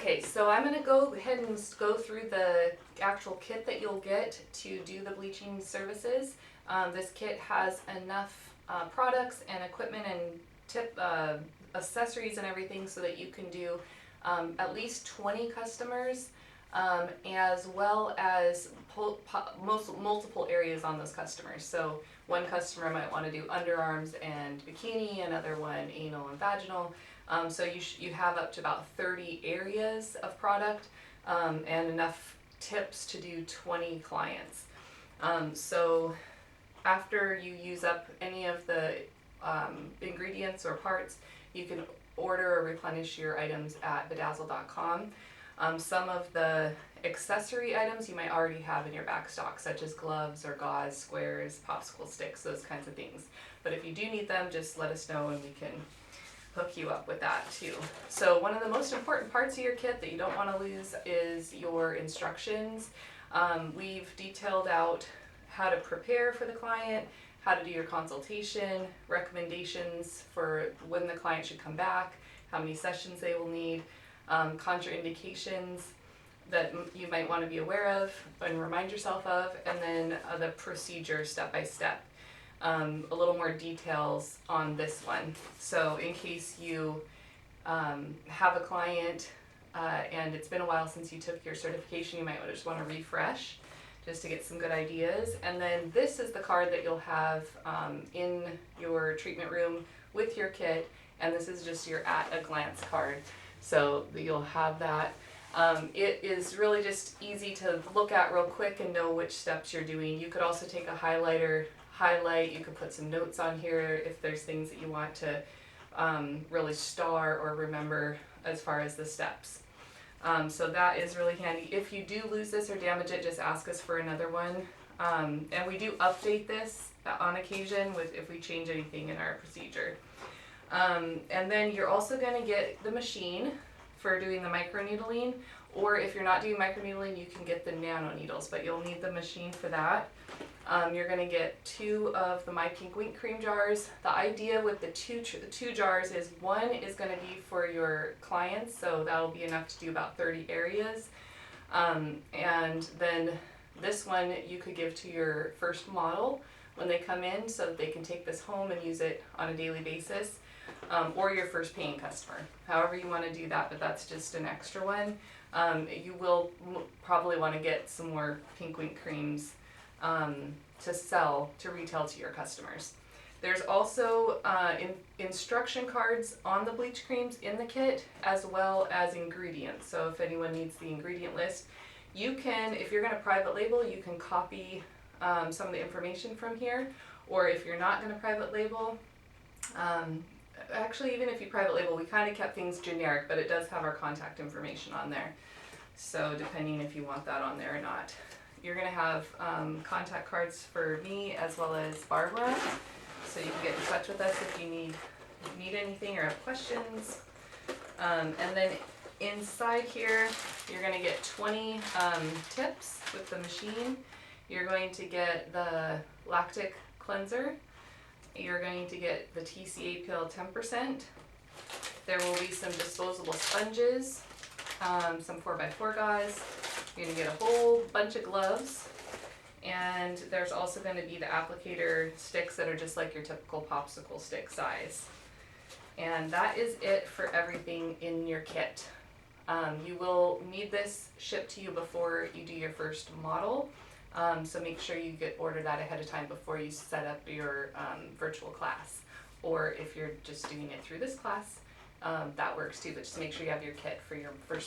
Okay, so I'm going to go ahead and go through the actual kit that you'll get to do the bleaching services. This kit has enough products and equipment and accessories and everything so that you can do at least 20 customers, as well as multiple areas on those customers. So one customer might want to do underarms and bikini, another one anal and vaginal. So you have up to about 30 areas of product and enough tips to do 20 clients. So after you use up any of the ingredients or parts, you can order or replenish your items at bedazzle.com. Some of the accessory items you might already have in your back stock, such as gloves or gauze, squares, popsicle sticks, those kinds of things. But if you do need them, just let us know and we can hook you up with that too. So one of the most important parts of your kit that you don't want to lose is your instructions. We've detailed out how to prepare for the client, how to do your consultation, recommendations for when the client should come back, how many sessions they will need, contraindications that you might want to be aware of and remind yourself of, and then the procedure step by step. A little more details on this one. So in case you have a client and it's been a while since you took your certification, you might just want to refresh just to get some good ideas. And then this is the card that you'll have in your treatment room with your kit, and this is just your at a glance card. So you'll have that. It is really just easy to look at real quick and know which steps you're doing. You could also take a highlighter, highlight, you could put some notes on here if there's things that you want to really star or remember as far as the steps. So that is really handy. If you do lose this or damage it, just ask us for another one. And we do update this on occasion if we change anything in our procedure. And then you're also going to get the machine for doing the microneedling, or if you're not doing microneedling, you can get the nano needles, but you'll need the machine for that. You're going to get 2 of the My Pink Wink cream jars. The idea with the two jars is one is going to be for your clients, so that'll be enough to do about 30 areas. And then this one you could give to your first model when they come in so that they can take this home and use it on a daily basis, or your first paying customer. However you want to do that, but that's just an extra one. You will probably want to get some more Pink Wink creams to sell, to retail to your customers. There's also instruction cards on the bleach creams in the kit, as well as ingredients. So if anyone needs the ingredient list, you can, if you're going to private label, you can copy some of the information from here, or if you're not going to private label, actually even if you private label, we kind of kept things generic, but it does have our contact information on there. So depending if you want that on there or not. You're going to have contact cards for me as well as Barbara, so you can get in touch with us if you need anything or have questions. And then inside here, you're going to get 20 tips with the machine. You're going to get the lactic cleanser. You're going to get the TCA pill 10%. There will be some disposable sponges, some 4x4 gauze. You're going to get a whole bunch of gloves, and there's also going to be the applicator sticks that are just like your typical popsicle stick size. And that is it for everything in your kit. You will need this shipped to you before you do your first model, so make sure you order that ahead of time before you set up your virtual class. Or if you're just doing it through this class, that works too, but just make sure you have your kit for your first